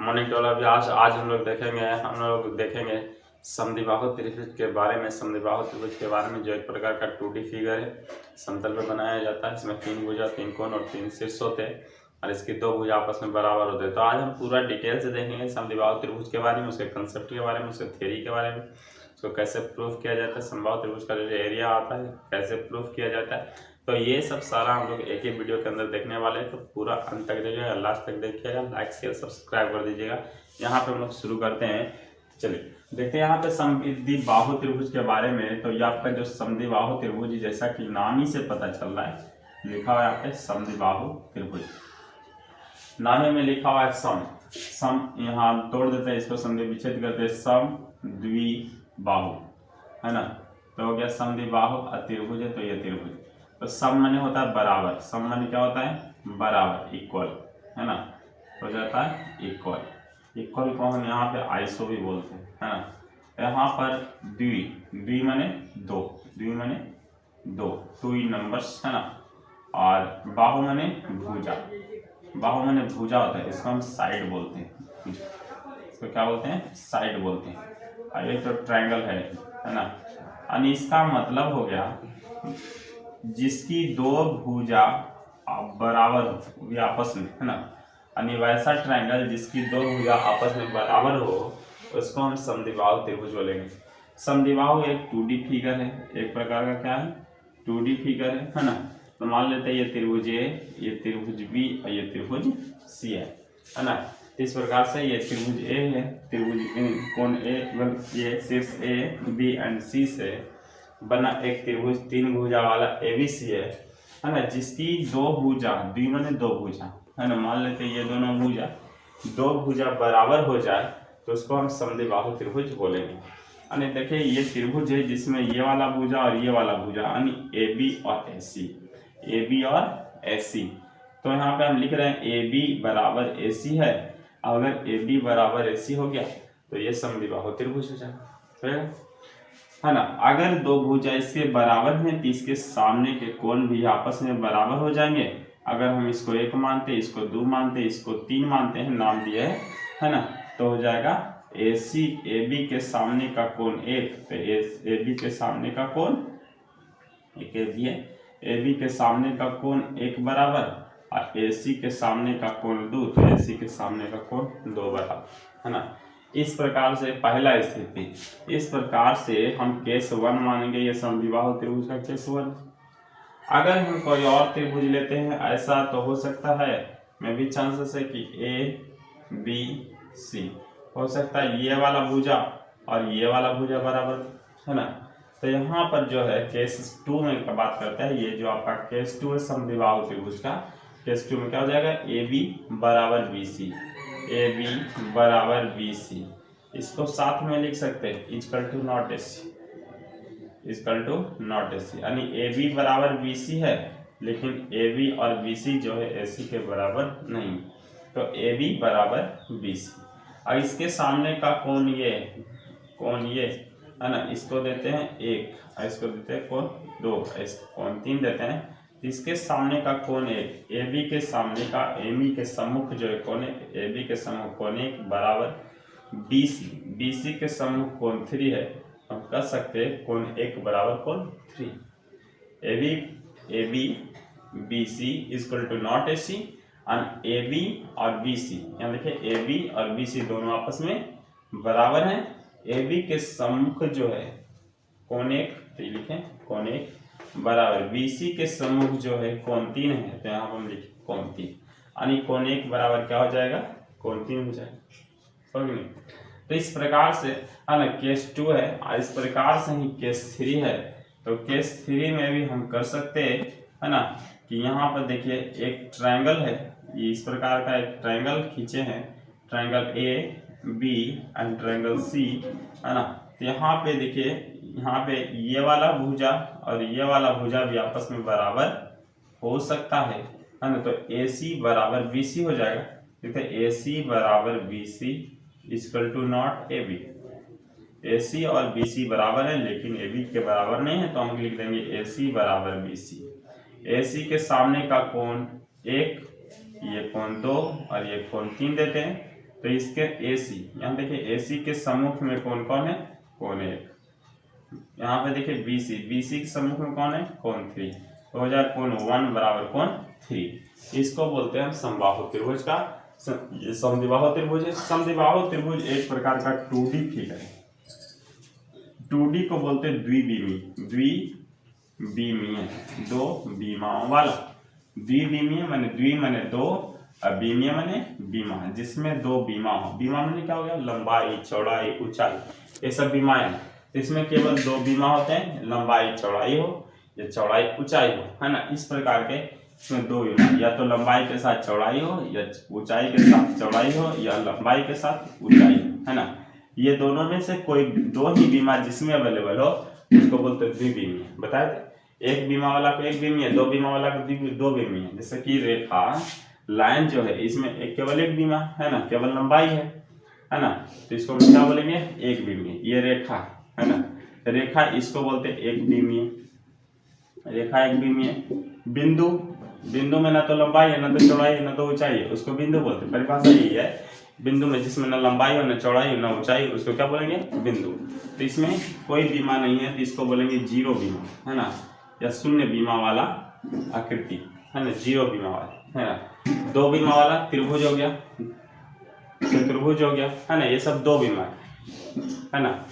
Morning toll. अभी आज हम लोग देखेंगे समद्विबाहु त्रिभुज के बारे में। समद्विबाहु त्रिभुज के बारे में जो एक प्रकार का 2D फिगर है, समतल पर बनाया जाता है। इसमें 3 भुजा, 3 कोण और 3 शीर्ष होते हैं और इसकी 2 भुजा आपस में बराबर होते हैं। तो आज हम पूरा डिटेल से देखेंगे समद्विबाहु त्रिभुज के बारे में, उसके कंसेप्ट के बारे में, उसके थ्योरी के बारे में, उसको कैसे प्रूफ किया जाता है, समबाहु त्रिभुज का जो एरिया आता है कैसे प्रूफ किया जाता है। तो ये सब सारा हम लोग एक ही वीडियो के अंदर देखने वाले हैं। तो पूरा अंत तक देखिएगा, लास्ट तक देखिएगा, लाइक शेयर सब्सक्राइब कर दीजिएगा। यहाँ पे हम लोग शुरू करते हैं। चलिए देखते हैं यहाँ पे समद्विबाहु त्रिभुज के बारे में। तो ये आपका जो समद्विबाहु त्रिभुज, जैसा कि नाम ही से पता चल रहा है, लिखा हुआ है यहाँ पे समद्विबाहु त्रिभुज। नामे में लिखा हुआ है सम यहाँ तोड़ देते हैं, इसको समद्वि विच्छेद करते हैं, समद्विबाहु, है ना। तो हो गया समद्विबाहु त्रिभुज है, तो ये त्रिभुज। तो सम माने होता है बराबर, सम माने क्या होता है बराबर, इक्वल, है ना। हो जाता है इक्वल को हम यहाँ पे आइसो भी बोलते हैं, है ना। यहाँ पर द्वि माने दो, टू इन नंबर्स, है ना। और बाहु माने भुजा, बाहु माने भुजा होता है, इसको हम साइड बोलते हैं, इसको क्या बोलते हैं साइड बोलते हैं। और ये तो ट्रायंगल है ना। और इसका मतलब हो गया जिसकी 2 भुजा बराबर हो भी आपस में, है ना। यानी वैसा ट्रायंगल जिसकी 2 भुजा आपस में बराबर हो, उसको हम समद्विबाहु त्रिभुज बोलेंगे। समद्विबाहु एक 2D फिगर है, एक प्रकार का क्या है 2D फिगर है ना। तो मान लेते हैं ये त्रिभुज ए, ये त्रिभुज बी और ये त्रिभुज सी है ना। इस प्रकार से ये त्रिभुज ए है, त्रिभुज कोण ए, ये शीर्ष ए बी एंड सी से बना एक त्रिभुज 3 भुजा वाला ABC है ना। जिसकी 2 भुजा, द्वि माने 2 भुजा, है ना। मान लेते हैं ये दोनों भुजा 2 भुजा बराबर हो जाए तो उसको हम समद्विबाहु त्रिभुज बोलेंगे। यानी देखिए ये त्रिभुज है जिसमें ये वाला भुजा और ये वाला भुजा, यानी AB और AC। तो यहाँ पे हम लिख रहे हैं AB बराबर AC है। अगर AB बराबर AC हो गया तो ये समद्विबाहु त्रिभुज हो जाएगा, है ना। अगर 2 भुजा इसके बराबर हैं तो इसके सामने के कोण भी आपस में बराबर हो जाएंगे। अगर हम इसको 1 मानते, इसको 2 मानते, इसको 3 मानते हैं, नाम दिए है ना, तो हो जाएगा AC AB के सामने का कोण 1, तो AB के सामने का कोण एक AB है, AB के सामने का कोण 1 बराबर और AC के सामने का कोण 2, तो AC के सामने का कोण 2 बराबर, है ना। इस प्रकार से पहला स्थिति, इस प्रकार से हम केस 1 मानेंगे ये समद्विबाहु त्रिभुज का केस 1। अगर हम कोई और त्रिभुज लेते हैं ऐसा, तो हो सकता है मैं भी चांसेस है कि A B C हो सकता है ये वाला भुजा और ये वाला भुजा बराबर, है ना। तो यहाँ पर जो है केस 2 में बात करते हैं, ये जो आपका केस 2 है समद्विबाहु त्रिभुज का, केस 2 में क्या हो जाएगा AB बराबर BC, AB बराबर BC। इसको साथ में लिख सकते हैं इक्वल टू नॉट AC, यानी AB बराबर BC है लेकिन AB और BC जो है AC के बराबर नहीं, तो AB बराबर BC। और इसके सामने का कोण ये है ना, इसको देते हैं 1 और इसको देते हैं कोण 2, इसको कोण 3 देते हैं। इसके सामने का कोण 1, AB के सामने का AB के सम्मुख जो है कोण, AB के सम्मुख कोण 1 बराबर BC के सम्मुख कोण 3 है। हम कह सकते हैं कोण 1 बराबर कोण 3। AB BC equal to not AC और AB और BC, यहाँ देखिए AB और BC दोनों आपस में बराबर हैं। AB के सम्मुख जो है कोण 1, तो लिखें कोण 1 बराबर BC के सम्मुख जो है कोण 3 है, तो यहाँ पर हम लिखें कोण 3, यानी कोण 1 बराबर क्या हो जाएगा कोण 3 हो जाएगा, समझ नहीं। तो इस प्रकार से, है ना, केस 2 है और इस प्रकार से ही केस 3 है। तो केस 3 में भी हम कर सकते हैं, है ना, कि यहाँ पर देखिए एक ट्रायंगल है, ये इस प्रकार का एक ट्रायंगल खींचे हैं, triangle AB and triangle C, है ना। तो यहाँ पे देखिए, यहाँ पे ये वाला भुजा और ये वाला भुजा भी आपस में बराबर हो सकता है ना। तो AC बराबर BC हो जाएगा, देखिए AC बराबर BC equal to not AB। AC और BC बराबर है लेकिन AB के बराबर नहीं है, तो हम लिख देंगे AC बराबर BC। AC के सामने का कोण 1, ये कोण 2 और ये कोण 3 देते हैं। तो इसके AC, यहाँ देखिए AC के सम्मुख में कौन कौन है, कोण 1। यहाँ पे देखिए BC के सम्मुख में कौन है, कोण 3, तो हो जाए कोण 1 बराबर कोण 3। इसको बोलते हैं हम समबाहु त्रिभुज का समद्विबाहु त्रिभुज है। समद्विबाहु त्रिभुज एक प्रकार का 2D फिगर है। 2D को बोलते हैं द्विविमीय, दो बीमाओं वाला। द्विविमीय माने द्वि माने दो, और बीमीय माने बीमा, जिसमें दो बीमा हो। बीमा माने क्या हो गया, लंबाई, चौड़ाई, ऊंचाई, ये सब बीमाएं हैं। इसमें केवल दो बीमा होते हैं, लंबाई चौड़ाई हो या चौड़ाई ऊंचाई हो, है ना। इस प्रकार के इसमें दो बीमा, या तो लंबाई के साथ चौड़ाई हो, या ऊंचाई के साथ चौड़ाई हो, या लंबाई के साथ ऊंचाई हो, है ना। ये दोनों में से कोई दो ही बीमा जिसमें अवेलेबल हो उसको बोलते हैं द्विविमीय। बताए थे, एक बीमा वाला को एक बीमीय, दो बीमा वाला को दो बीमीय। जैसे कि रेखा, लाइन जो है इसमें एक केवल एक बीमा है ना, केवल लंबाई है ना, तो इसको क्या बोलेंगे, एक बीमीय। ये रेखा है ना, रेखा इसको बोलते हैं एक बीमीय, रेखा एक बीमीय। बिंदु में ना तो लंबाई है, ना तो चौड़ाई है, ना तो ऊंचाई है, उसको बिंदु बोलते हैं। परिभाषा यही है, बिंदु में जिसमें ना लंबाई हो, ना चौड़ाई हो, ना ऊंचाई, उसको क्या बोलेंगे, बिंदु। तो इसमें कोई बीमा नहीं है, तो इसको बोलेंगे जीरो बीमा, है ना, या शून्य बीमा वाला आकृति, है ना, जीरो बीमा वाला, है ना। दो बीमा वाला त्रिभुज हो गया, चतुर्भुज हो गया, है ना, ये सब दो बीमा है ना।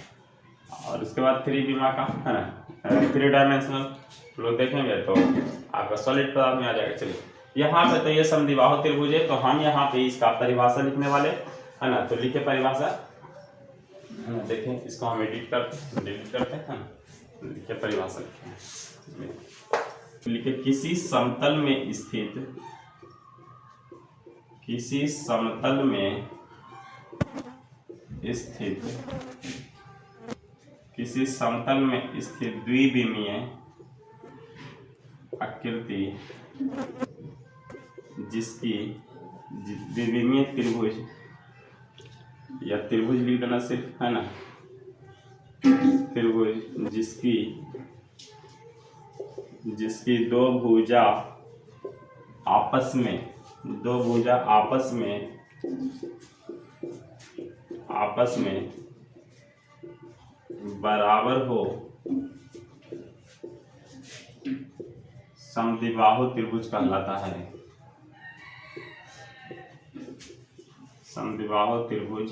और उसके बाद थ्री बीमा का, है ना, 3 डायमेंशनल लोग देखेंगे तो आपका सॉलिड पदार्थ में आ जाएगा। चलिए यहाँ पे तो ये समद्विबाहु त्रिभुज है, तो हम यहाँ पे इसका परिभाषा लिखने वाले, है ना। तो लिखे परिभाषा, है ना, देखें इसको हम डिलीट करते हैं, लिखे परिभाषा लिखे, किसी समतल में स्थित द्विविमीय आकृति जिसकी द्विविमीय त्रिभुज या त्रिभुज लिख देना सिर्फ, है ना, त्रिभुज जिसकी दो भुजा आपस में बराबर हो, समद्विबाहु त्रिभुज कहलाता है। समद्विबाहु त्रिभुज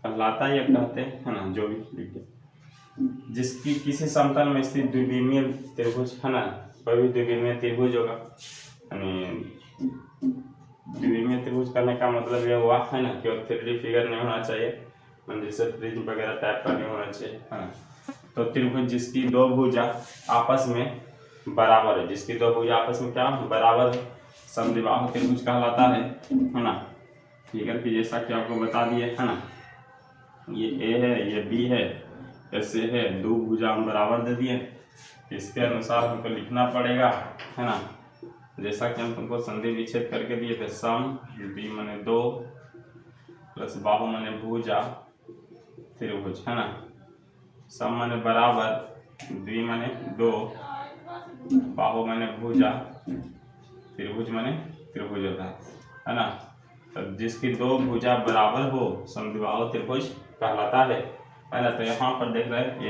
कहलाता है या कहते हैं, है ना, जो भी लिखिए। जिसकी किसी समतल में स्थित द्विविमीय त्रिभुज, है ना, कोई भी द्विविमीय त्रिभुज होगा, द्विविमीय त्रिभुज करने का मतलब ये हुआ, है ना, कि 3D फिगर नहीं होना चाहिए, जैसे प्रिज्म वगैरह टाइप का नहीं होना चाहिए, है ना। तो त्रिभुज जिसकी दो भुजा आपस में बराबर है, जिसकी दो भुजा आपस में क्या बराबर, समद्विबाहु त्रिभुज कहलाता है ना। फिगर की जैसा कि आपको बता दिए, है ना, ये ए है, ये बी है, ऐसे है, दो भुजा हम बराबर दे दिए, इसके अनुसार हमको लिखना पड़ेगा, है ना। जैसा कि हम तुमको संधि विच्छेद करके दिए थे, सम बी माने दो प्लस बाहु माने भुजा त्रिभुज, है ना। सम माने बराबर, द्वि माने दो, बाहु माने भुजा, त्रिभुज माने त्रिभुज होता है ना। तो जिसकी दो भुजा बराबर हो समद्विबाहु त्रिभुज कहलाता है ना। तो यहाँ पर देख रहे हैं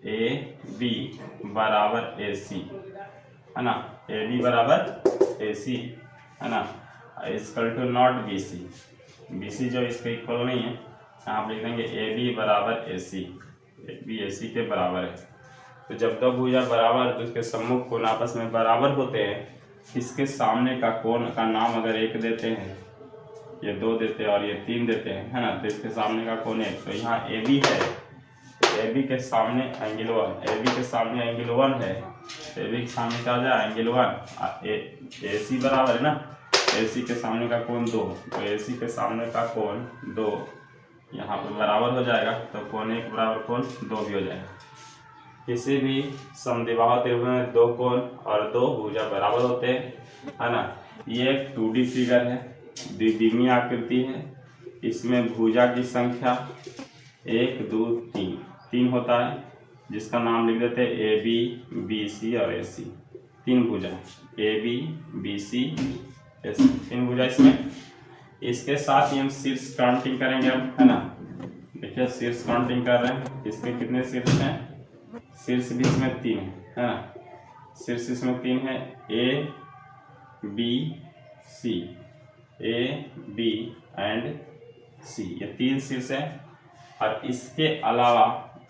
ए बी बराबर AC, है ना, AB बराबर AC, है ना, इक्वल टू नॉट BC जो इसके इक्वल नहीं है, यहाँ आप लिख देंगे AB बराबर AC, AB AC के बराबर है। तो जब दो भुजा बराबर तो उसके सम्मुख कोण आपस में बराबर होते हैं, इसके सामने का कोण का नाम अगर 1 देते हैं, ये 2 देते हैं और ये 3 देते हैं, है ना, तो इसके सामने का कोण 1। तो यहाँ AB है, AB के सामने एंगल 1, AB के सामने एंगल 1 है, AB के सामने क्या हो जाए, एंगल 1, AC बराबर है ना, AC के सामने का कोण 2, तो AC के सामने का कोण 2 यहाँ पर बराबर हो जाएगा, तो कोण 1 बराबर कोण 2 भी हो जाएगा। किसी भी समद्विबाहु त्रिभुज में दो कोण और दो भुजा बराबर होते हैं, है ना। ये एक 2D फिगर है, द्विविमीय आकृति है, इसमें भुजा की संख्या 1 2 3 होता है, जिसका नाम लिख देते हैं AB BC और AC। 3 भुजा AB BC तीन भुजा इसमें। इसके साथ ही हम शीर्ष काउंटिंग करेंगे अब, है ना। देखिए शीर्ष काउंटिंग कर रहे हैं, इसके कितने शीर्ष हैं, शीर्ष भी इसमें 3 है ना। शीर्ष इसमें 3 है, A B C, A B and C, ये 3 शीर्ष है। और इसके अलावा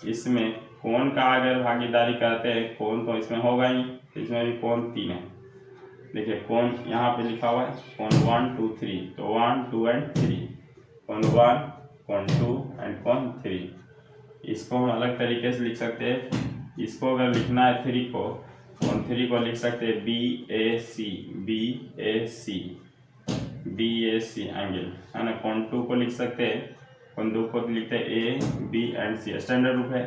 इसमें कोण का अगर भागीदारी करते हैं, कोण तो इसमें होगा ही, इसमें भी कोण 3 है। देखिए कोण यहाँ पे लिखा हुआ है, कोण 1 2 3, तो 1 2 एंड 3, कोण 1 कोण 2 एंड कोण 3। इसको हम अलग तरीके से लिख सकते हैं। इसको अगर लिखना है 3 को, कोण 3 को लिख सकते हैं बी ए सी, बी ए सी, बी ए सी एंगल, है ना। कोण 2 को लिख सकते हैं, कोण 2 को लिखते हैं A B and C, standard रूप है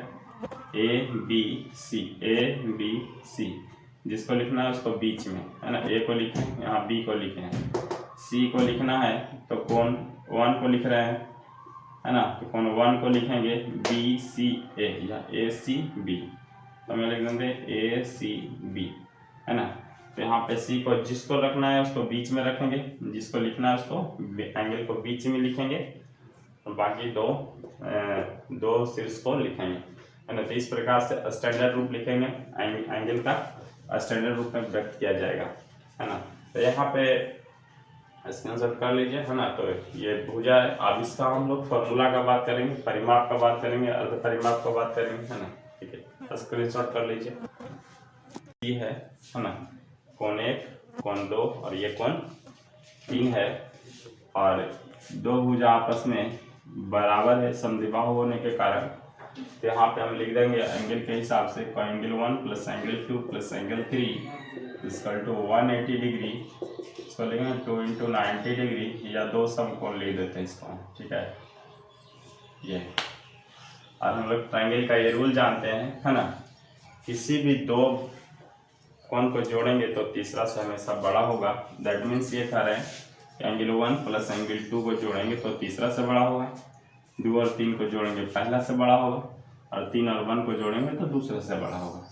A B C, A B सी। जिसको लिखना है उसको बीच में, है ना, ए को लिखें, यहाँ बी को लिखें, सी को लिखना है तो कोण 1 को लिख रहे हैं, है ना, तो कोण 1 को लिखेंगे बी सी ए या ए सी बी, तो हमें लिख देंगे ए सी बी, है ना। तो यहाँ पे सी को जिसको रखना है उसको बीच में रखेंगे, जिसको लिखना है उसको एंगल को बीच में लिखेंगे, और बाकी दो शीर्ष को लिखेंगे, है ना। तो इस प्रकार से स्टैंडर्ड रूप लिखेंगे, एंगल का स्टैंडर्ड रूप में व्यक्त किया जाएगा, है ना। तो यहाँ पे स्क्रीनशॉट कर लीजिए, है ना। तो ये भुजा है। अब इसका हम लोग फॉर्मूला का बात करेंगे, परिमाप का बात करेंगे, अर्ध परिमाप का बात करेंगे, है ना। ठीक है, स्क्रीनशॉट कर लीजिए। ये है ना, कोण 1 कोण 2 और ये कोण 3 है, और दो भुजा आपस में बराबर है समद्विबाहु होने के कारण। तो यहाँ पे हम लिख देंगे एंगल के हिसाब से, angle 1 plus angle 2 plus angle 3 equal to 180 degree. इसको लिखेंगे 2 इंटू 90 डिग्री, या दो समकोण ले देते हैं इसको, ठीक है। ये और हम लोग ट्रायंगल का ये रूल जानते हैं, है ना। किसी भी दो कोण को जोड़ेंगे तो तीसरा से हमेशा बड़ा होगा। दैट मीन्स ये कह रहे हैं एंगल 1 प्लस एंगल 2 को जोड़ेंगे तो तीसरा से बड़ा होगा, 2 और 3 को जोड़ेंगे पहला से बड़ा होगा, और 3 और 1 को जोड़ेंगे तो दूसरे से बड़ा होगा।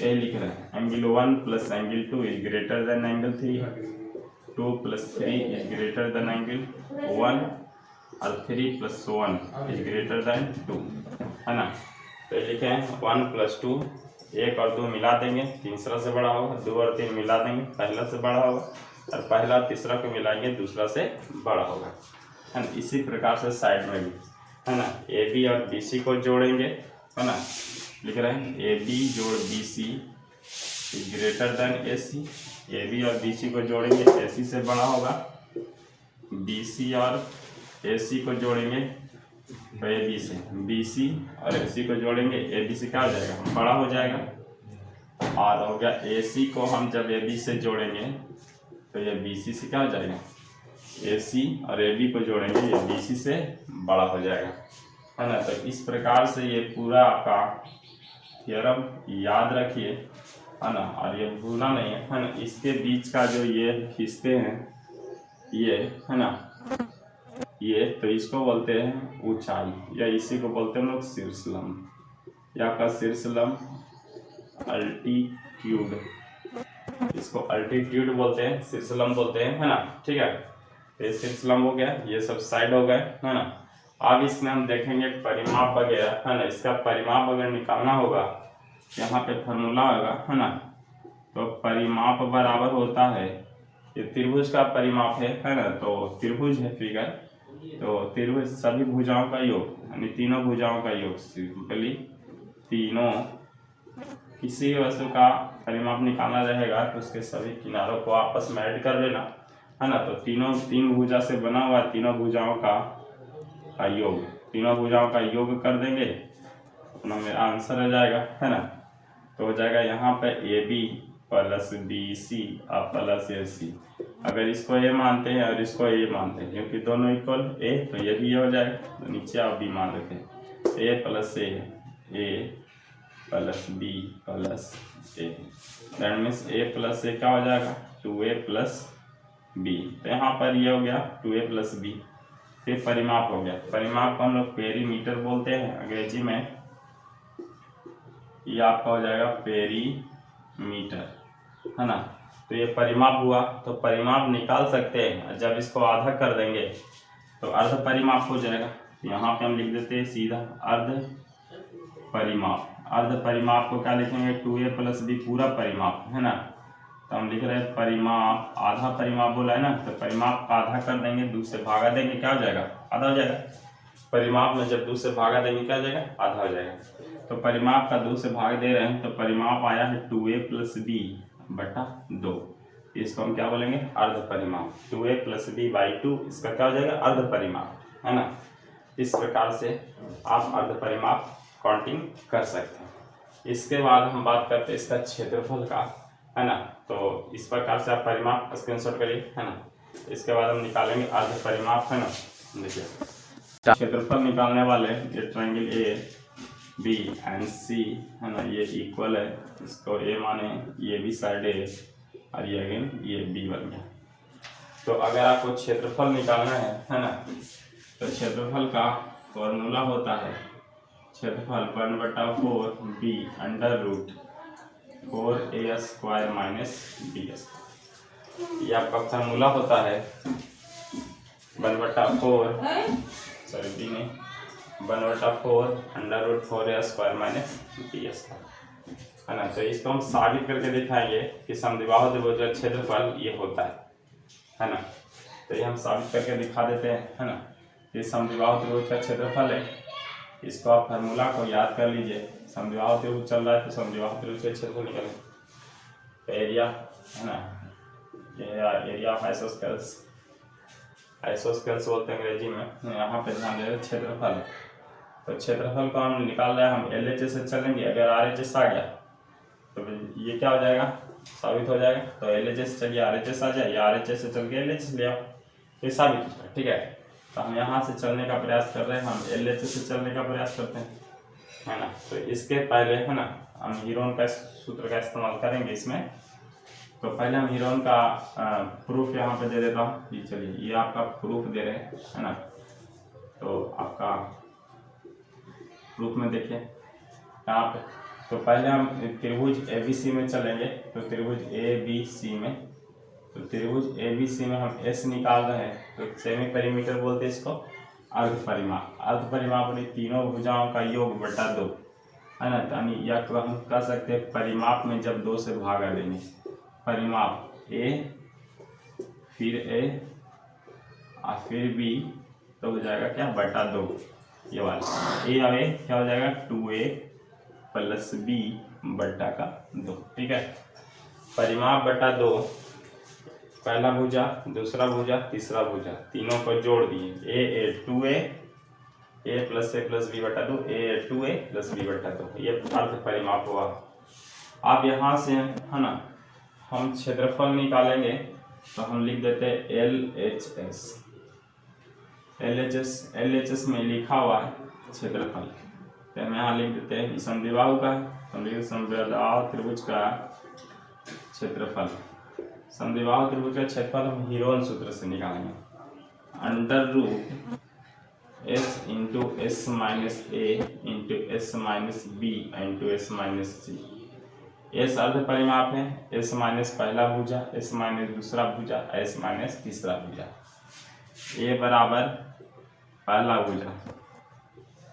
ये लिख रहे हैं angle 1 plus angle 2 is greater then angle 3, 2 plus 3 is greater then angle 1, और 3 प्लस 1 इज ग्रेटर देन 2, है ना। तो लिखे हैं 1 प्लस 2, 1 और 2 मिला देंगे तीसरा से बड़ा होगा, 2 और 3 मिला देंगे पहला से बड़ा होगा, और पहला और तीसरा को मिलाएंगे दूसरा से बड़ा होगा, है ना। इसी प्रकार से साइड में भी, है ना, ए बी और बी सी को जोड़ेंगे, है ना। लिख रहे हैं ए बी जोड़ B C is greater than A C, A B और बी सी को जोड़ेंगे ए सी से बड़ा होगा, बी सी और ए सी को जोड़ेंगे तो ए बी से, बी सी और ए सी को जोड़ेंगे ए बी से क्या हो जाएगा, बड़ा हो जाएगा। और हो गया ए सी को हम जब ए बी से जोड़ेंगे तो ये बी सी से क्या हो जाएगा, ए सी और ए बी को जोड़ेंगे ये बी सी से बड़ा हो जाएगा, है ना। तो इस प्रकार से ये पूरा आपका थ्योरम याद रखिए, है ना, और ये भूलना नहीं है ना। इसके बीच का जो ये खींचते हैं ये, है ना, ये तो इसको बोलते हैं ऊंचाई, या इसी को बोलते हैं लोग शीर्षलंब, या का शीर्षलंब अल्टीट्यूड, इसको अल्टीट्यूड बोलते हैं, शीर्षलंब बोलते हैं, है ना। ठीक है, ये शीर्षलंब हो गया, ये सब साइड हो गए, है ना। अब इसमें हम देखेंगे परिमाप वगैरह, है ना। इसका परिमाप अगर निकालना होगा, यहाँ पे फॉर्मूला होगा, है ना। तो परिमाप बराबर होता है, ये त्रिभुज का परिमाप है ना। तो त्रिभुज है फिगर, तो त्रिभुज सभी भुजाओं का योग, यानी तीनों भुजाओं का योग, सिंपली तीनों किसी वस्तु का परिमाप निकालना रहेगा तो उसके सभी किनारों को आपस में ऐड कर लेना, है ना। तो तीन भुजा से बना हुआ तीनों भुजाओं का योग, तीनों भुजाओं का योग कर देंगे, अपना मेरा आंसर आ जाएगा, है ना। तो हो जाएगा यहाँ पे A B plus B C और प्लस ए सी। अगर इसको ए मानते हैं और इसको ए मानते हैं, क्योंकि दोनों इक्वल ए, तो ये भी ये हो जाएगा। तो नीचे आप बी मान लेते हैं, A plus A plus B plus A, that means A plus A क्या हो जाएगा, 2a प्लस बी। तो यहाँ पर ये हो गया 2a प्लस बी। फिर परिमाप हो गया, परिमाप को हम लोग पेरीमीटर बोलते हैं अंग्रेजी में, ये आपका हो जाएगा पेरीमीटर, है ना। तो ये परिमाप हुआ। तो परिमाप निकाल सकते हैं, जब इसको आधा कर देंगे तो अर्ध परिमाप हो जाएगा। यहाँ पे हम लिख देते हैं सीधा अर्ध परिमाप। अर्ध परिमाप को क्या लिखेंगे, 2a + b पूरा परिमाप है ना। तो हम लिख रहे हैं परिमाप, आधा परिमाप बोला है ना, तो परिमाप का आधा कर देंगे, 2 से भागा देंगे, क्या हो जाएगा, आधा हो जाएगा। परिमाप में जब 2 से भागा देंगे क्या हो जाएगा, आधा हो जाएगा। तो परिमाप का 2 से भाग दे रहे हैं, तो परिमाप आया है 2a + b बटा 2। इसको हम क्या बोलेंगे, अर्ध परिमाप। 2a + b/2 इसका क्या हो जाएगा, अर्ध परिमाप है ना। इस प्रकार से आप अर्ध परिमाप काउंटिंग कर सकते हैं। इसके बाद हम बात करते हैं इसका क्षेत्रफल का, है ना। तो इस प्रकार से आप परिमाप स्क्रीनशॉट करिए, है ना। इसके बाद हम निकालेंगे अर्ध परिमाप, है ना। देखिए क्षेत्रफल निकालने वाले ये ट्रायंगल ए बी एंड सी है ना, ये इक्वल है, इसको ए माने, ये भी साइड ए और ये अगेन ये बी बन गया। तो अगर आपको क्षेत्रफल निकालना है ना, तो क्षेत्रफल का फॉर्मूला होता है क्षेत्रफल 1/4b √ 4a² - bs। ये आपका फॉर्मूला होता है 1/4 सॉरी बी नहीं 1/4 √ 4a² - bs है ना। तो इसको हम साबित करके दिखाएंगे कि समद्विबाहु त्रिभुज क्षेत्रफल ये होता है ना। तो ये हम साबित करके दिखा देते हैं, है ना। ये समद्विबाहु त्रिभुज का क्षेत्रफल है। इसको आप फार्मूला को याद कर लीजिए। समद्विबाहु त्रिभुज चल रहा है तो समद्विबाहु त्रिभुज का क्षेत्रफल निकालें। तो एरिया है ना, ये एरिया ऑफ आइसोस्केल्स, आइसोस्केल्स बोलते हैं अंग्रेजी में। यहाँ पे ध्यान दे क्षेत्रफल। तो क्षेत्रफल को हम निकाल रहे हैं, हम LHS से चलेंगे। अगर RHS आ गया तो ये क्या हो जाएगा, साबित हो जाएगा। तो LHS चलिए RHS आ जाए, या RHS से चल के LHS ले आओ, ये साबित हो जाएगा, ठीक है। तो हम यहाँ से चलने का प्रयास कर रहे हैं, हम LHS से चलने का प्रयास करते हैं, है ना। तो इसके पहले है ना हम हीरोन का सूत्र का इस्तेमाल करेंगे इसमें। तो पहले हम हीरोन का प्रूफ यहाँ पे दे देता हूँ। ये चलिए, ये आपका प्रूफ दे रहे हैं, है ना। तो आपका प्रूफ में देखिए यहाँ पे। तो पहले हम त्रिभुज ABC में चलेंगे। तो त्रिभुज ABC में, तो त्रिभुज ABC में हम S निकाल रहे हैं। तो सेमी पेरीमीटर बोलते हैं इसको, अर्ध परिमाप। अर्ध परिमाप यानी तीनों भुजाओं का योग बटा 2, है ना। यानी या तो हम कह सकते हैं परिमाप में जब 2 से भागा देंगे, परिमाप A फिर A और फिर B, तो हो जाएगा क्या, बटा 2। ये वाला A और A क्या हो जाएगा, 2a + b बटा का 2, ठीक है। परिमाप बटा 2, पहला भुजा, दूसरा भुजा, तीसरा भुजा, तीनों को जोड़ दिए। a 2a, a + b बटा 2, a 2a + b बटा 2, ये अर्ध परिमाप हुआ। आप यहाँ से है ना हम क्षेत्रफल निकालेंगे। तो हम लिख देते हैं LHS में लिखा हुआ है क्षेत्रफल। तो हम यहाँ लिख देते हैं समद्विबाहु का, हम लिख समद्विबाहु त्रिभुज का क्षेत्रफल। समद्विबाहु त्रिभुज का क्षेत्रफल हम हीरोन सूत्र से निकालेंगे। √S × S - A × S - B × S - C। S अर्ध परिमाप है, S - पहला भुजा, S - दूसरा भुजा, S - तीसरा भुजा। A बराबर पहला भुजा,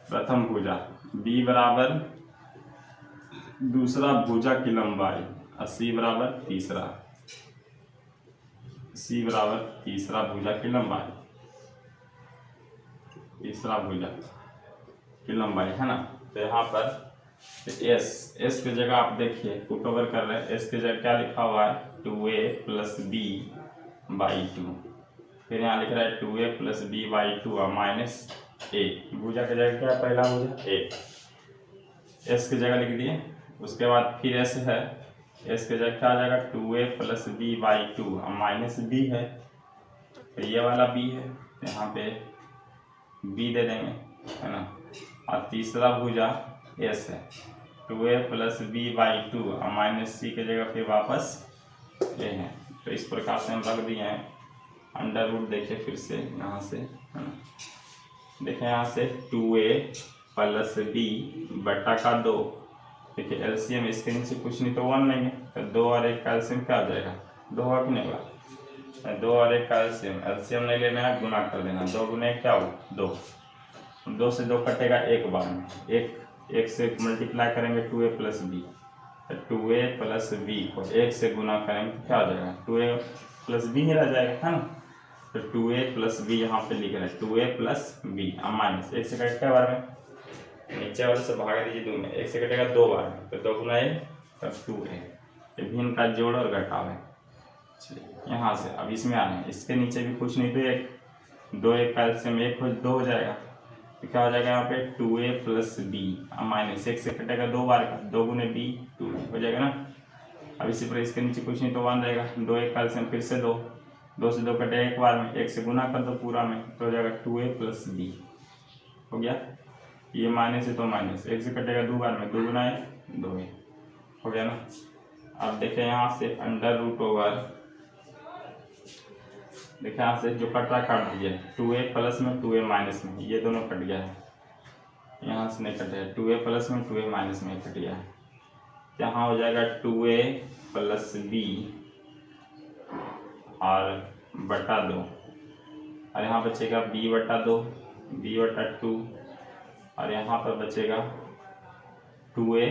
प्रथम भुजा, B बराबर दूसरा भुजा की लंबाई, और C बराबर तीसरा भुजा की लंबाई, तीसरा भुजा की लंबाई, है ना। तो यहाँ पर S की जगह आप देखिए पुट ओवर कर रहे हैं। S की जगह क्या लिखा हुआ है, 2a + b/2। फिर यहाँ लिख रहा है 2a + b/2 और -a। भुजा की जगह क्या है, पहला भुजा a, S की जगह लिख दिए। उसके बाद फिर S है, S की जगह क्या आ जाएगा, 2a + b/2 और -b है, तो ये वाला b है, यहाँ पे b दे देंगे, है ना। और तीसरा भुजा S है, 2a + b/2 और -c की जगह फिर वापस a है। तो इस प्रकार से हम रख दिए हैं। √ देखिए फिर से यहाँ से, है ना। देखिए यहाँ से 2a + b बटा का 2। देखिए LCM इसके नीचे कुछ नहीं तो 1 नहीं है, तो 2 और 1 का LCM क्या हो जाएगा, 2 होगा कि नहीं होगा? 2 और 1 का एलसीएम नहीं लेना है, गुना कर देना। 2 गुना 1 क्या होगा? 2। 2 से 2 कटेगा एक बार में, एक से मल्टीप्लाई करेंगे 2a plus B, 2a plus B को 1 से गुना करेंगे तो क्या हो जाएगा? 2a प्लस बी ही रह जाएगा, है ना। तो 2a प्लस बी यहाँ पे लिख रहे हैं, 2a प्लस बी। अब माइनस 1 से कटेगा बार में, नीचे वाले से भागा दीजिए 2 में, 1 से कटेगा 2 बार में, तो 2 गुना 1 तब 2a। ये भी इनका जोड़ और घटाव है। चलिए यहाँ से अब इसमें आना है, इसके नीचे भी कुछ नहीं तो 1, 2 1 का एलसीएम 1 2 हो जाएगा, तो क्या हो जाएगा यहाँ पे? 2a plus B. अब माइनस 1 से कटेगा 2 बार का, 2 गुने बी 2 हो जाएगा ना। अब इसी पर इसके नीचे कुछ नहीं तो 1 रहेगा, 2 1 का एलसीएम फिर से 2, 2 से 2 कटेगा एक बार में, 1 से गुना कर दो पूरा में, तो हो जाएगा 2a प्लस बी। हो गया। ये माइनस है तो माइनस, 1 से कटेगा 2 बार में, 2 गुना 2a। हो गया ना। अब देखें यहाँ से अंडर रूट ओवर, देखिए यहाँ से जो कट रहा काट दीजिए, 2a प्लस में 2a माइनस में, ये दोनों कट गया है, यहाँ से नहीं कटे है, 2a प्लस में 2a माइनस में कट गया है। यहाँ हो जाएगा 2a प्लस बी और बटा 2, और यहाँ बचेगा b बटा 2, b बटा 2, और यहाँ पर बचेगा 2a।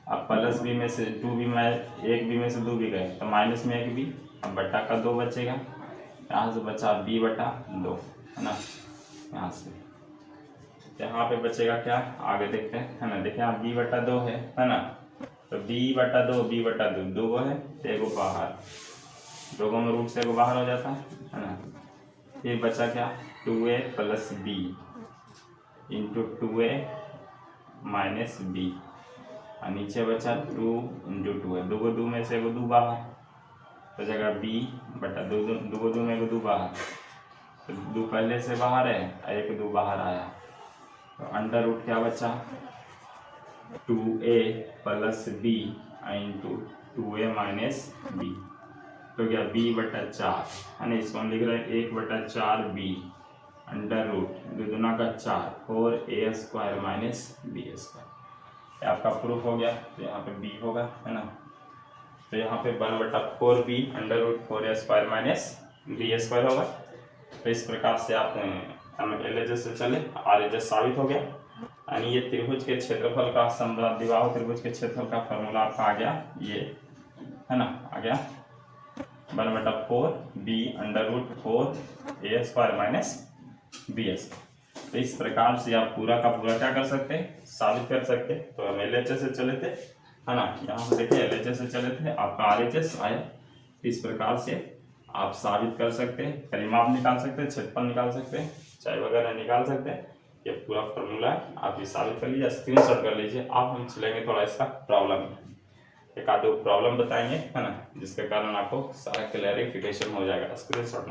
अब प्लस बी में से 2b में, एक बी में से 2 भी गए तो माइनस में 1 बी, अब बटा का 2 बचेगा, यहाँ से बचा b बटा 2, है ना। यहाँ से यहाँ पे बचेगा क्या, आगे देखते हैं, है ना। देखिए यहाँ b बटा 2 है ना, तो b बटा 2, b बटा 2, 2 है तो 1 बाहर, 2 में रूट से 1 बाहर हो जाता है ना। फिर बचा क्या, 2a plus B into 2a minus B, और नीचे बचा 2 इंटू 2 है, 2 को 2 में से 1 2 बाहर, तो जगह b बटा 2, 2 को 2 में 1 2 बाहर, तो 2 पहले से बाहर है और 1 2 बाहर आया, तो अंडर रूट क्या बचा, 2a plus B into 2a minus B, तो क्या b बटा 4, है ना। इसको हम लिख रहे हैं 1 बटा 4 b अंडर रूट 2 दूना का 4 4a square minus b square. आपका प्रूफ हो गया, तो यहाँ पे b होगा, है ना। तो यहाँ पे 1 बटा 4b under root 4a square minus b square होगा। तो इस प्रकार से आप LHS से चले, RHS साबित हो गया, यानी ये त्रिभुज के क्षेत्रफल का समद्विबाहु त्रिभुज के क्षेत्रफल का फॉर्मूला आपका आ गया, ये है ना, आ गया 1 बटा 4b under root 4a square minus b square. तो इस प्रकार से आप पूरा का पूरा क्या कर सकते हैं, साबित कर सकते हैं। तो हम LHS से चले थे, है ना, यहाँ से देखिए LHS से चले थे, आपका RHS आया। इस प्रकार से आप साबित कर सकते हैं, परिमाप निकाल सकते हैं, क्षेत्रफल निकाल सकते हैं, चाय वगैरह निकाल सकते हैं। ये पूरा फॉर्मूला है, आप ये साबित कर लीजिए, स्क्रीनशॉट कर लीजिए। आप हम चलेंगे थोड़ा इसका प्रॉब्लम, एक आध दो प्रॉब्लम बताएंगे, है ना, जिसके कारण आपको सारा क्लैरिफिकेशन हो जाएगा। स्क्रीनशॉट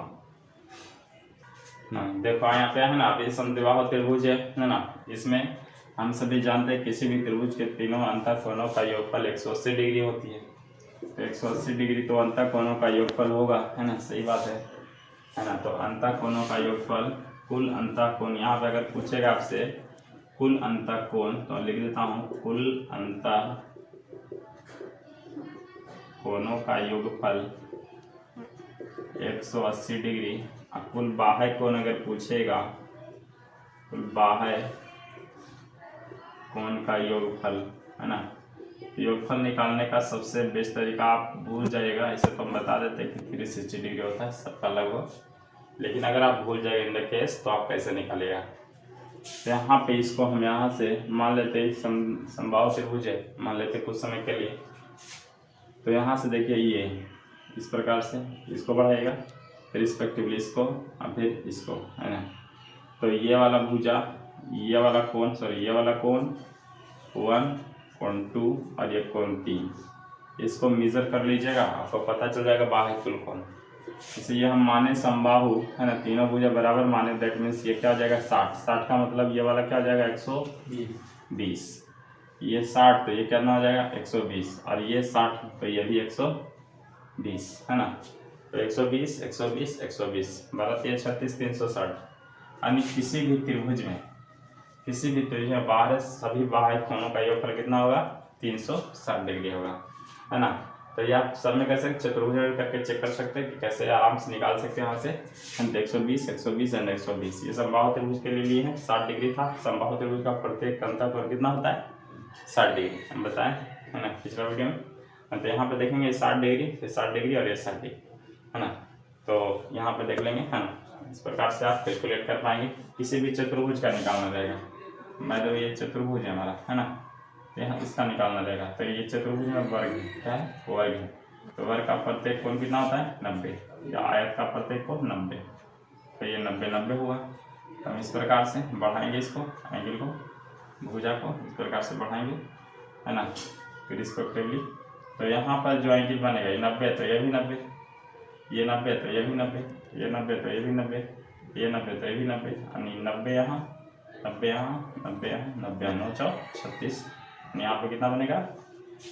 ना देखो यहाँ पे, है ना, अभी समद्विबाहु त्रिभुज है ना। इसमें हम सभी जानते हैं किसी भी त्रिभुज के तीनों अंतःकोणों का योगफल 180 डिग्री होती है। तो 180 डिग्री तो अंतःकोणों का योगफल होगा, है ना, सही बात है ना। तो अंतःकोणों का योगफल, कुल अंतःकोण, यहाँ पे अगर पूछेगा आपसे कुल अंतःकोण, तो लिख देता हूँ कुल अंतःकोणों का योगफल 180 डिग्री। कुल बाह्य कोण अगर पूछेगा, कुल बाह्य कोण का योगफल, है ना। योगफल निकालने का सबसे बेस्ट तरीका, आप भूल जाइएगा, इसे तो हम बता देते हैं कि 360 डिग्री होता है सबका लगभग, लेकिन अगर आप भूल जाएंगे इन द केस तो आप कैसे निकालेगा। तो यहाँ पे इसको हम यहाँ से मान लेते हैं समबाहु त्रिभुज है, मान लेते कुछ समय के लिए। तो यहाँ से देखिए ये इस प्रकार से इसको बढ़ाएगा, फिर रिस्पेक्टिवली इसको और फिर इसको, है ना। तो ये वाला भुजा, ये वाला कोण, सॉरी ये वाला कोण 1, कोण 2 और ये कोण 3, इसको मेजर कर लीजिएगा, आपको पता चल जाएगा बाह्य कुल कोण। इसलिए ये हम माने समबाहु, है ना, तीनों भुजा बराबर माने, दैट मीन्स ये क्या हो जाएगा 60। 60 का मतलब ये वाला क्या हो जाएगा 120, ये 60 तो ये कितना हो जाएगा 120, और ये 60 तो ये भी 120, है ना। तो 120 120 120 12 3 36 360, यानी किसी भी त्रिभुज में बाहर सभी बाह्य कोणों का योगफल कितना होगा 360 डिग्री होगा, है ना। तो ये आप सब में कर सकते, चतुर्भुज करके चेक कर सकते हैं कि कैसे आराम से निकाल सकते हैं वहाँ से। 120, 120 एंड 120 ये समबाहु त्रिभुज के लिए लिए है। 60 डिग्री था। समबाहु त्रिभुज का प्रत्येक अंतःकोण कितना होता है? 60 डिग्री हम बताएं, है ना, पिछला वीडियो में। तो यहाँ पे देखेंगे 60 डिग्री, 60 डिग्री और ये 60 डिग्री, है ना। तो यहाँ पे देख लेंगे, है ना। इस प्रकार से आप कैलकुलेट कर पाएंगे। किसी भी चतुर्भुज का निकालना रहेगा। मैं तो ये चतुर्भुज है हमारा, है ना, यहाँ इसका निकालना रहेगा। तो ये चतुर्भुज में वर्ग है, क्या है? वर्ग है। तो वर्ग का प्रत्येक कोण कितना होता है? 90। या आयत का प्रत्येक कोण 90। तो ये 90 90 हुआ। तो हम इस प्रकार से बढ़ाएंगे इसको, एंगल को, भुजा को इस प्रकार से बढ़ाएंगे, है ना, रिस्पेक्टिवली। तो यहाँ पर जो एंगल बनेगा ये 90, तो ये भी 90, ये 90 तो ये भी 90, ये 90 तो ये भी 90, ये 90 तो ये भी 90, यानी 90 यहाँ, 90 यहाँ, 90 यहाँ, 90 9 4 36। यहाँ पे कितना बनेगा?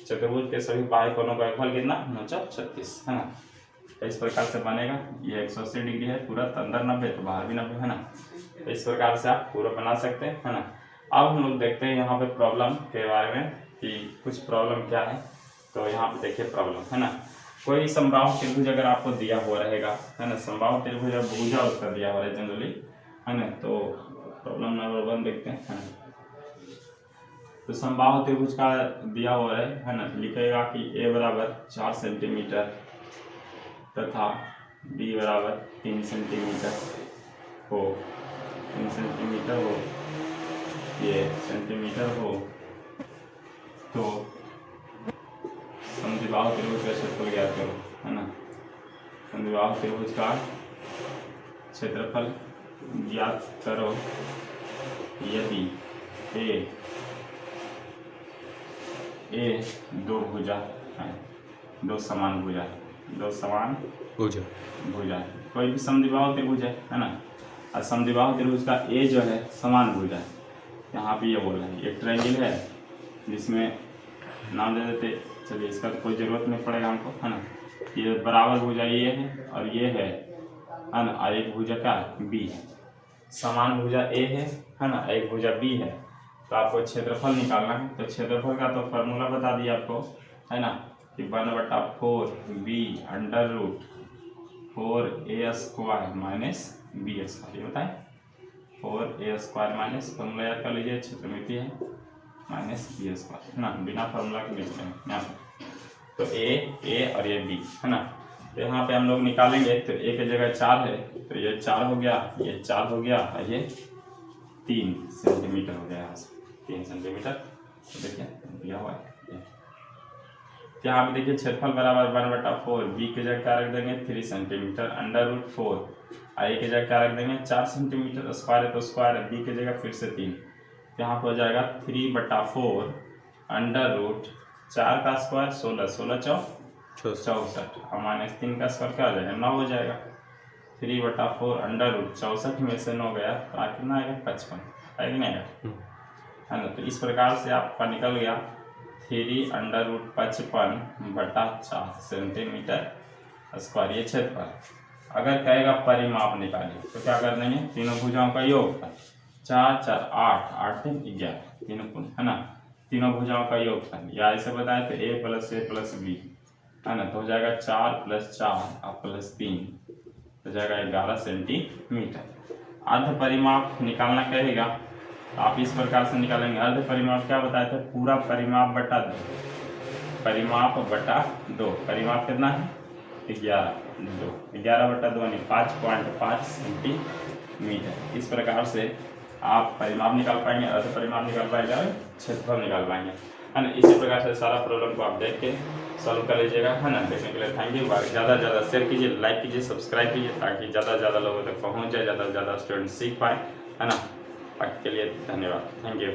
चतुर्भुज के सभी बाह्य कोणों का योगफल कितना? 9 4 36, है ना। तो इस प्रकार से बनेगा। ये 180 डिग्री है पूरा, तो अंदर 90 तो बाहर भी 90, है ना। तो इस प्रकार से आप पूरा बना सकते हैं, है ना। अब हम लोग देखते हैं यहाँ पे प्रॉब्लम के बारे में कि कुछ प्रॉब्लम क्या है। तो यहाँ पे देखिए प्रॉब्लम, है ना। कोई समबाहु त्रिभुज अगर आपको दिया हुआ रहेगा, है ना, समबाहु त्रिभुज और भुजा उसका दिया हुआ है जनरली, है ना। तो प्रॉब्लम नंबर 1 देखते हैं, है ना। तो समबाहु त्रिभुज का दिया हुआ है ना। लिखेगा कि a बराबर 4 सेंटीमीटर तथा b बराबर 3 सेंटीमीटर हो, 3 सेंटीमीटर हो, ये सेंटीमीटर हो, तो समद्विबाहु त्रिभुज का क्षेत्रफल ज्ञात करो, है ना। समद्विबाहु त्रिभुज का क्षेत्रफल ज्ञात करो यदि ए दो भुजा है, दो समान भुजा, दो समान भुजा कोई भी समद्विबाहु त्रिभुज है ना। और समद्विबाहु त्रिभुज का ए जो है समान भुजा है। यहाँ पे ये बोल रहा है एक ट्रायंगल है जिसमें नाम दे देते, चलिए इसका तो कोई ज़रूरत नहीं पड़ेगा हमको, है ना। ये बराबर भुजा ये है और ये है ना। और एक भुजा का बी है, समान भुजा ए है ना, एक भुजा बी है। तो आपको क्षेत्रफल निकालना है। तो क्षेत्रफल का तो फॉर्मूला बता दिया आपको, है ना, कि 1/4 b √ 4a² माइनस b²। ये बताएं 4a² माइनस फॉर्मूला याद कर लीजिए, क्षेत्रमिति है माइनस b², है ना, बिना फॉर्मूला के लिख लेंगे यहाँ पे। तो ए और ये b, है ना। तो यहाँ पे हम लोग निकालेंगे। तो a की जगह 4 है, तो ये 4 हो गया, ये 4 हो गया, और ये 3 सेंटीमीटर हो गया, यहाँ से 3 सेंटीमीटर। तो देखिए दिया हुआ है। यहाँ पे देखिए क्षेत्रफल बराबर 1/4, बी की जगह क्या रख देंगे 3 सेंटीमीटर, √4, आई की जगह क्या रख देंगे 4 सेंटीमीटर, स्क्वायर है तो स्क्वायर है, बी की जगह फिर से 3। यहाँ पर हो जाएगा 3/4 √4 का स्क्वायर 16, 16 64, और -3 का स्क्वायर क्या हो जाएगा 9 हो जाएगा। 3/4 √64 में से 9 गया तो कितना आएगा 55, है कि नहीं आएगा, है ना। तो इस प्रकार से आपका निकल गया 3√55/4 सेंटीमीटर स्क्वायर, ये क्षेत्रफल। अगर कहेगा परिमाप निकालिए तो क्या कर देंगे, तीनों भुजाओं का योग 4 4 8 8 3 11, तीनों कोण, है ना, तीनों भुजाओं का योग था। या ऐसे बताए तो a + a + b, है ना। तो हो जाएगा 4 + 4 + 3 हो जाएगा 11 सेंटीमीटर। अर्ध परिमाप निकालना कहेगा तो आप इस प्रकार से निकालेंगे। अर्ध परिमाप क्या बताया था, पूरा परिमाप बटा 2, परिमाप बटा 2, परिमाप कितना है 11/2 यानी 5.5 सेंटीमीटर। इस प्रकार से आप परिमाप निकाल पाएंगे, अर्ध परिमाप निकाल पाएंगे और क्षेत्रफल निकाल पाएंगे, है ना। इसी प्रकार से सारा प्रॉब्लम को आप देख के सॉल्व कर लीजिएगा, है ना। देखने के लिए थैंक यू। ज़्यादा से ज़्यादा शेयर कीजिए, लाइक कीजिए, सब्सक्राइब कीजिए, ताकि ज़्यादा से ज़्यादा लोगों तक पहुँच जाए, ज़्यादा से ज़्यादा स्टूडेंट सीख पाए, है ना। आज के लिए धन्यवाद, थैंक यू।